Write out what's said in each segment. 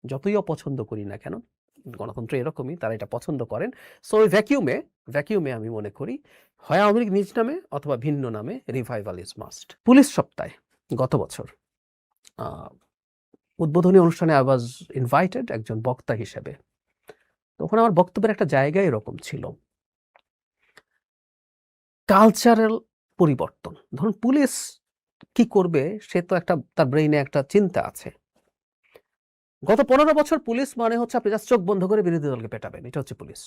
যতই অপছন্দ করি না কেন, গণতন্ত্র এরকমই, তারা এটা পছন্দ করেন। সো ওই ভ্যাকিউমে আমি মনে করি হয় আওয়ামী লীগ নিজ নামে অথবা ভিন্ন নামে রিভাইভাল ইজ মাস্ট। পুলিশ সপ্তাহে গত বছর আ উদ্বোধনী অনুষ্ঠানে আই ওয়াজ ইনভাইটেড একজন বক্তা হিসেবে। তখন আমার বক্তব্যের একটা জায়গা এরকম ছিল। কালচারাল পরিবর্তন। ধরুন পুলিশ কি করবে সে তো একটা তার ব্রেইনে একটা চিন্তা আছে। গত ১৫ বছর পুলিশ মানে হচ্ছে আপনি জাস্ট চোখ বন্ধ করে বিরোধী দলকে পেটাবেন। এটা হচ্ছে পুলিশ।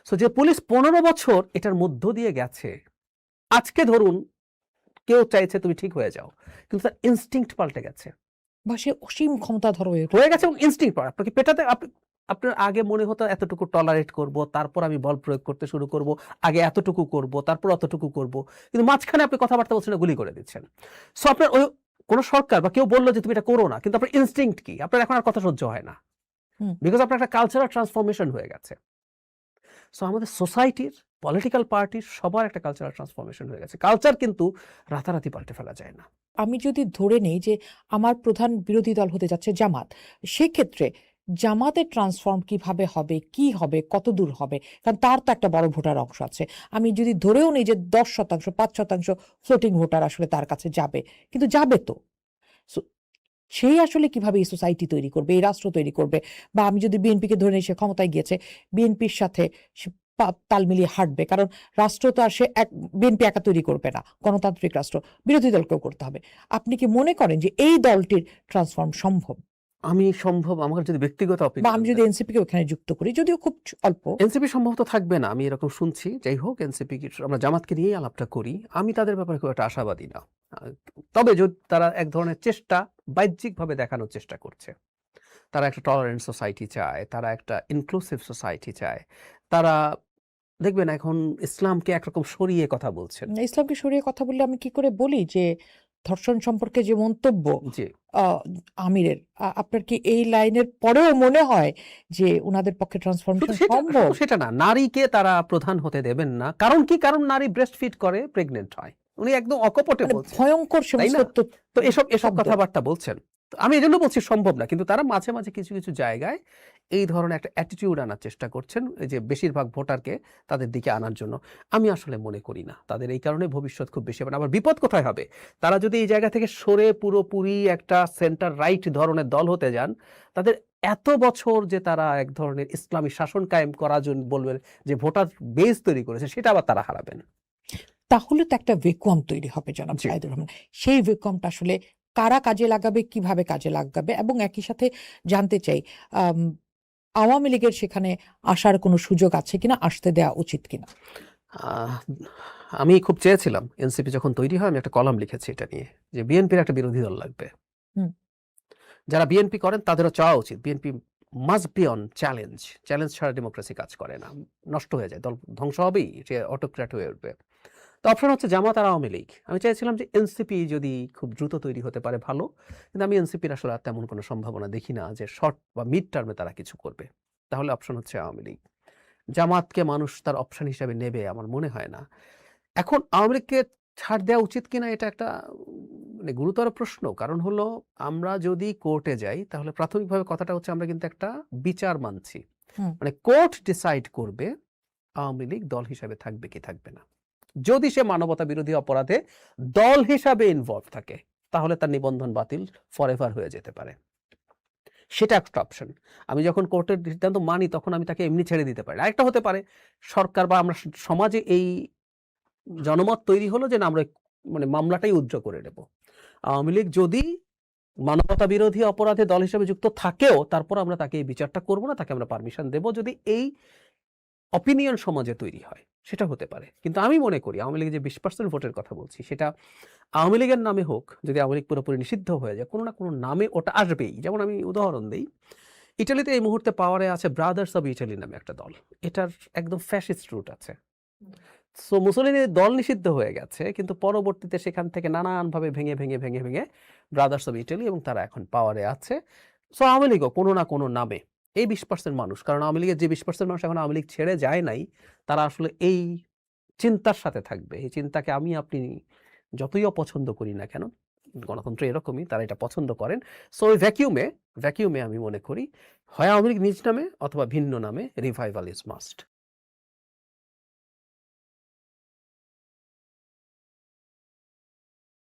সো যে পুলিশ ১৫ বছর এটার মধ্য দিয়ে গেছে, আজকে ধরুন কেউ চাইছে তুমি ঠিক হয়ে যাও। কিন্তু তার ইনস্টিংক্ট পাল্টে গেছে। বা সে অসীম ক্ষমতাধর হয়ে হয়ে গেছে এবং ইনস্টিংক্ট পাল্টে। আপনাকে পেটাতে আপনার আগে মনে হতো এতটুকু টলারেট করব, তারপর আমি বল প্রয়োগ করতে শুরু করব। আগে এতটুকু করব, তারপর অতটুকু করব। কিন্তু মাঝখানে আপনি কথাবার্তা বলছেন না, গুলি করে দিচ্ছেন। সো আপনার ওই কোন সরকার বা কেউ বলল যে তুমি এটা করো না। কিন্তু আপনার ইনস্টিংক্ট কি? আপনার এখন আর কথা সহ্য হয় না। বিকজ আপনার একটা কালচারাল ট্রান্সফরমেশন হয়ে গেছে। সো আমাদের সোসাইটির, পলিটিক্যাল পার্টির সবার একটা কালচারাল ট্রান্সফরমেশন হয়ে গেছে। কালচার কিন্তু রাতারাতি পাল্টে ফেলা যায় না। আমি যদি ধরে নেই যে আমার প্রধান বিরোধী দল হতে যাচ্ছে জামাত, সেক্ষেত্রে জামাতের ট্রান্সফর্ম কিভাবে হবে, কি হবে, কত দূর হবে? কারণ তার তো একটা বড় ভোটার অংশ আছে। আমি যদি ধরেও নেই যে 10%, 5% ফ্লোটিং ভোটার আসলে তার কাছে যাবে, কিন্তু যাবে তো। So, সেই আসলে কিভাবে এই সোসাইটি তৈরি করবে, এই রাষ্ট্র তৈরি করবে? বা আমি যদি বিএনপিকে ধরে নিই, সে ক্ষমতায় গিয়েছে, বিএনপির সাথে সে তাল মিলিয়ে হাঁটবে, কারণ রাষ্ট্র তো আর সে বিএনপি একা তৈরি করবে না, গণতান্ত্রিক রাষ্ট্র বিরোধী দলকেও করতে হবে। আপনি কি মনে করেন যে এই দলটির ট্রান্সফর্ম সম্ভব? আমার যদি ব্যক্তিগত বা অপিনিয়ন আমি যদি এনসিপি কে ওখানে যুক্ত করি, যদিও খুব অল্প। এনসিপি সম্ভবত থাকবে না। আমি এরকম শুনছি। যাই হোক, এনসিপি আমরা জামাতকে নিয়েই আলাপটা করি। আমি তাদের ব্যাপারে খুব একটা আশাবাদী না। আ তবে তারা এক ধরনের চেষ্টা বাহ্যিকভাবে দেখানোর চেষ্টা করছে। তারা একটা টলারেন্ট সোসাইটি চায়, তারা একটা ইনক্লুসিভ সোসাইটি চায়। তারা দেখবেন এখন ইসলামকে একরকম সরিয়ে কথা বলছেন। ইসলামকে সরিয়ে কথা বললে আমি কি করে বলি যে ধর্ষণ সম্পর্কে যে মন্তব্য জি। আমিরের, আপনার কি এই লাইনের পরেও মনে হয় যে উনাদের পক্ষে শুধু ট্রান্সফরমেশন সেটা সম্ভব? শুধু সেটা না, নারীকে তারা প্রধান হতে দেবেন না। কারণ কি? কারণ নারী ব্রেস্ট ফিড করে, প্রেগন্যান্ট হয়। উনি একদম অকপটে মানে বলছেন। ভয়ঙ্কর তাই না? সত্য তো এসব শব্দ। কথাবার্তা বলছেন। তো আমি এজন্য বলছি সম্ভব না। কিন্তু তারা মাঝে, মাঝে কিছু জায়গায় এই ধরনের একটা অ্যাটিটিউড আনার চেষ্টা করছেন। এই যে বেশিরভাগ ভোটারকে তাদের দিকে আনার জন্য। আমি আসলে মনে করি না। তাদের এই কারণে ভবিষ্যৎ খুব বেশি হবে না। আবার বিপদ কোথায় হবে? তারা যদি এই জায়গা থেকে সরে পুরোপুরি একটা সেন্টার রাইট ধরনের দল হতে যান, তাদের এত বছর যে তারা এক ধরনের ইসলামী শাসন কায়েম করার জন্য বলবেন যে ভোটার বেস তৈরি করেছে, সেটা আবার তারা হারাবেন। তাহলে তো একটা ভ্যাকুয়াম তৈরি হবে জনাব জি। সাইদুর রহমান। সেই ভ্যাকুয়ামটা আসলে কারা কাজে লাগাবে, কিভাবে কাজে লাগাবে? এবং একই সাথে জানতে চাই, আম, আওয়ামী লীগের সেখানে আসার কোনো সুযোগ আছে কিনা, আসতে দেওয়া উচিত কিনা? আহ আমি খুব চেয়েছিলাম এনসিপি যখন তৈরি হয়, আমি একটা কলাম লিখেছি এটা নিয়ে যে বিএনপির একটা বিরোধী দল লাগবে। হুম। যারা বিএনপি করেন তাদেরও চাওয়া উচিত BNP must be on challenge. Challenge ছাড়া ডেমোক্রেসি কাজ করে না, নষ্ট হয়ে যায়, দল ধ্বংস হবেই, সে অটোক্র্যাট হয়ে উঠবে। তো অপশন হচ্ছে জামাত আর আওয়ামী লীগ। আমি চাইছিলাম যে এনসিপি যদি খুব দ্রুত তৈরি হতে পারে ভালো, কিন্তু আমি এনসিপির আসলে আর তেমন কোনো সম্ভাবনা দেখি না যে শর্ট বা মিড টার্মে তারা কিছু করবে। তাহলে অপশন হচ্ছে আওয়ামী লীগ। জামাতকে মানুষ তার অপশন হিসাবে নেবে আমার মনে হয় না। এখন আওয়ামী লীগকে ছাড় দেওয়া উচিত কিনা এটা একটা মানে গুরুতর প্রশ্ন। কারণ হলো আমরা যদি কোর্টে যাই তাহলে প্রাথমিকভাবে কথাটা হচ্ছে আমরা কিন্তু একটা বিচার মানছি। হুম। মানে কোর্ট ডিসাইড করবে আওয়ামী লীগ দল হিসাবে থাকবে কি থাকবে না। যদি সে মানবতা বিরোধী অপরাধে দল হিসাবে ইনভলভ থাকে তাহলে তার নিবন্ধন বাতিল ফরএভার হয়ে যেতে পারে। সেটা একটা অপশন। আমি যখন কোর্টের সিদ্ধান্ত মানি তখন আমি তাকে এমনি ছেড়ে দিতে পারি। আরেকটা হতে পারে সরকার বা আমরা সমাজে এই জনমত তৈরি হলো যে না আমরা মানে মামলাটাই উইথড্র করে নেব। আওয়ামী লীগ যদি মানবতা বিরোধী অপরাধে দল হিসেবে যুক্ত থাকেও তারপর আমরা তাকে এই বিচারটা করব না, তাকে আমরা পারমিশন দেব যদি এই অপিনিয়ন সমাজে তৈরি হয়। সেটা হতে পারে। কিন্তু আমি মনে করি আওয়ামী লীগের যে 20% ভোটের কথা বলছি সেটা আওয়ামী লীগের নামে হোক, যদি আওয়ামী লীগ পুরোপুরি নিষিদ্ধ হয়ে যায় কোনো না কোনো নামে ওটা আসবেই। যেমন আমি উদাহরণ দেই, ইটালিতে এই মুহূর্তে পাওয়ারে আছে ব্রাদার্স অব ইটালি নামে একটা দল। এটার একদম ফ্যাসিস্ট রুট আছে। সো মুসোলিনির দল নিষিদ্ধ হয়ে গেছে কিন্তু পরবর্তীতে সেখান থেকে নানানভাবে ভেঙে ব্রাদার্স অব ইটালি এবং তারা এখন পাওয়ারে আছে। সো আওয়ামী লীগও কোনো না কোনো নামে এই 20% মানুষ, কারণ আওয়ামী লীগের যে 20% মানুষ এখন আওয়ামী লীগ ছেড়ে যায় নাই, তারা আসলে এই চিন্তার সাথে থাকবে। এই চিন্তাকে আমি আপনি যতই অপছন্দ করি না কেন, গণতন্ত্র এরকমই, তারা এটা পছন্দ করেন। সো ওই ভ্যাকিউমে আমি মনে করি হয় আওয়ামী লীগ নিজ নামে অথবা ভিন্ন নামে রিভাইভাল ইজ মাস্ট।